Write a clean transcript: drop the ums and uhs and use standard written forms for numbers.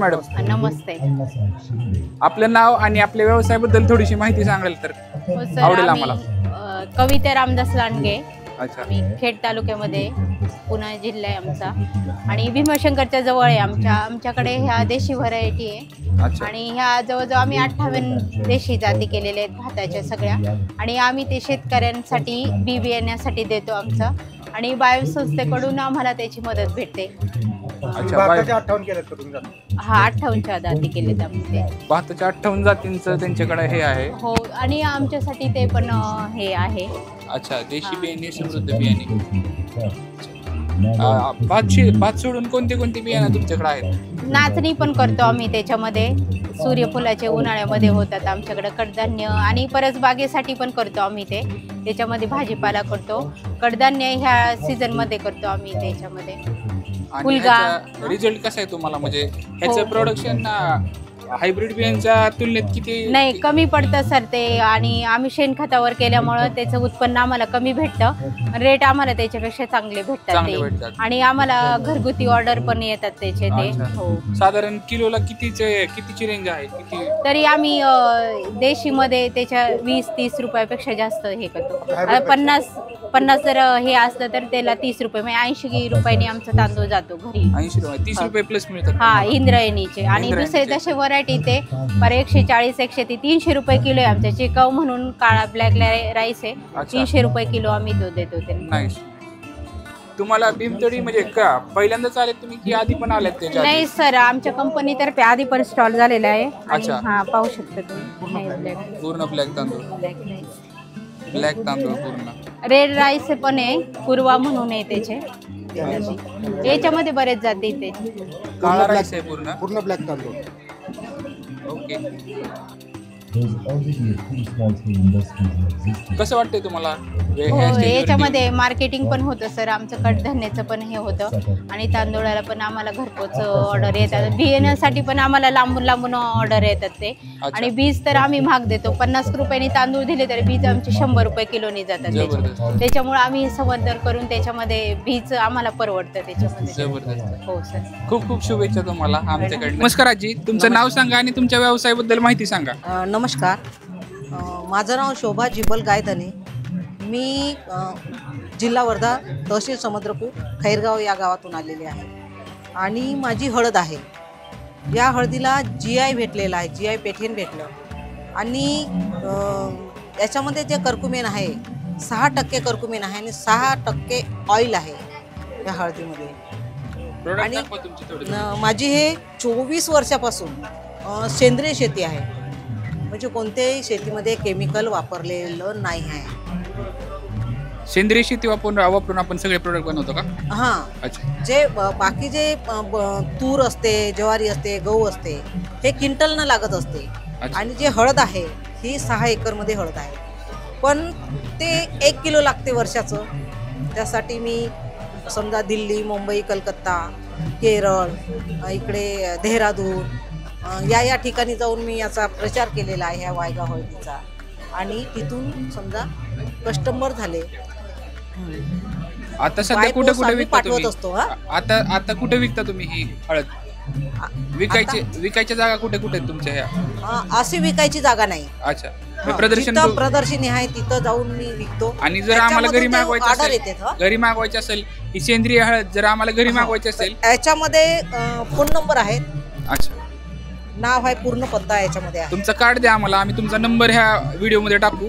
Madam. नमस्ते. आपलं नाव आणि आपल्या व्यवसायाबद्दल थोडीशी माहिती सांगाल तर हो सर, आवडेल आम्ही आम्हाला. कविता रामदास लांडगे. अच्छा. आम्ही खेड तालुक्यामध्ये, पुणे जिल्हा आहे आमचा आणि भीमाशंकरच्या जवळ आहे. आमच्याकडे ह्या देशी व्हरायटी आहे. अच्छा. आणि ह्या जवळजवळ आम्ही 58 देशी जाती केलेल्या आहेत भाताच्या सगळ्या. आणि आम्ही ते शेतकऱ्यांसाठी बी बियाण्यासाठी देतो आमचं. आणि बायो संस्थेकडून आम्हाला त्याची मदत भेटते. अच्छा. भाताच्या 58 केल्यात का तुम्ही? हा 58 जाती केलेत आम्ही ते. भाताच्या 58 जातींचं त्यांच्याकडे हे आहे. हो, आणि आमच्यासाठी ते पण हे आहे. अच्छा. देशी बियाणे, समृद्ध बियाणे. भात सोडून कोणते कोणते बियाणे तुमच्याकडे आहेत? नाचणी पण करतो आम्ही त्याच्यामध्ये. सूर्यफुलाचे उन्हाळ्यामध्ये होतात आमच्याकडे. कडधान्य आणि परस बागेसाठी पण करतो आम्ही ते. त्याच्यामध्ये भाजीपाला करतो. कडधान्य ह्या सीझन मध्ये करतो आम्ही त्याच्यामध्ये. रिझल्ट कसा आहे तुम्हाला? म्हणजे ह्याचं प्रोडक्शन हायब्रिड बियांच्या तुलनेत किती? नाही, कमी पडतं सर ते. आणि आम्ही शेणखतावर केल्यामुळं त्याचं उत्पन्न आम्हाला कमी भेटतं. रेट आम्हाला त्याच्यापेक्षा चांगले भेटतात ते. आणि आम्हाला घरगुती ऑर्डर पण येतात त्याचे ते. हो. साधारण किलोला कितीची रेंज आहे? किती तरी आम्ही देशीमध्ये त्याच्या 20-30 रुपयापेक्षा जास्त हे करतो. 50 जर हे असलं तर त्याला 30 रुपये, म्हणजे 80 रुपयांनी आमचा तांदूळ जातो घरी. 80 रुपये, 30 रुपये प्लस मिळतात. हा, इंद्रायणीचे. आणि दुसरे जसे व्हरायटी ते 140, 130, 300 रुपये किलो आहे आमच्या. चिकाऊ म्हणून काळा ब्लॅक राईस आहे, 300 रुपये किलो आम्ही तो देतो त्यांना. तुम्हाला भीमतडी म्हणजे का पहिल्यांदाच आले तुम्ही की आधी पण आलेत त्याच्या? नाही सर, आमच्या कंपनीतर्फे आधी पण स्टॉल झालेला आहे. अच्छा. हा, पाहू शकता तुम्ही. पूर्ण ब्लॅक तांदूळ. ब्लॅक तांदूळ पूर्ण. रेड राईस पण आहे, पूर्वा म्हणून आहे त्याचे. याच्यामध्ये बरेच जाती ते. काळा राईस आहे पूर्ण. पूर्ण ब्लॅक तांदूळ. ओके. कसं वाटतंय तुम्हाला? हो, याच्यामध्ये मार्केटिंग पण होतं सर. आमचं कडधान्याचं पण हे होतं. आणि तांदूळाला पण आम्हाला घरपोच ऑर्डर येतात. बियाण्यासाठी पण आम्हाला लांबून ऑर्डर येतात ते. आणि बीज तर आम्ही महाग देतो. 50 रुपयांनी तांदूळ दिले तर बीज आमचे 100 रुपये किलोनी जातात. त्याच्यामुळे आम्ही संवर्धन करून त्याच्यामध्ये बीज आम्हाला परवडतं त्याच्यामध्ये. हो सर. खूप खूप शुभेच्छा तुम्हाला आमच्याकडे. नमस्कार आजी, तुमचं नाव सांगा आणि तुमच्या व्यवसायाबद्दल माहिती सांगा. नमस्कार, माझं नाव शोभा जिबल गायधने. मी जिल्हा वर्धा, तहसील समुद्रपूर, खैरगाव या गावातून आलेले आहे. आणि माझी हळद आहे. या हळदीला GI भेटलेला आहे, GI पेटेंट भेटलं. आणि याच्यामध्ये जे कर्कुमेन आहे 6% कर्कुमेन आहे आणि 6% ऑइल आहे या हळदीमध्ये. आणि माझी हे 24 वर्षापासून सेंद्रिय शेती आहे. म्हणजे कोणत्याही शेतीमध्ये केमिकल वापरलेलं नाही आहे. सेंद्रिय शेती वापरून आपण सगळे प्रोडक्ट बनवतो का? हां. अच्छा. जे बाकी जे तूर असते, ज्वारी असते, गहू असते, हे क्विंटलनं लागत असते. आणि जे हळद आहे ही 6 एकरमध्ये हळद आहे. पण ते 1 किलो लागते वर्षाचं. त्यासाठी मी समजा दिल्ली, मुंबई, कलकत्ता, केरळ, इकडे देहरादून या ठिकाणी जाऊन मी याचा प्रचार केलेला आहे ह्या वायगाव हळदीचा. आणि तिथून समजा कस्टमर झाले. आता सध्या कुठे विकता तुम्ही? पाठवत असतो. आता कुठे विकता तुम्ही ही हळद? विकायच्या जागा कुठे कुठे तुमच्या ह्या? अशी विकायची जागा नाही. अच्छा. प्रदर्शनी आहे तिथं जाऊन मी विकतो. आणि जर आम्हाला घरी मागवायची असेल ही सेंद्रिय हळद, जर आम्हाला घरी मागवायची असेल, याच्यामध्ये फोन नंबर आहेत. अच्छा. नाव आहे, पूर्ण पत्ता याच्यामध्ये आहे. तुमचं कार्ड द्या आम्हाला, आम्ही तुमचा नंबर ह्या व्हिडिओ मध्ये टाकू.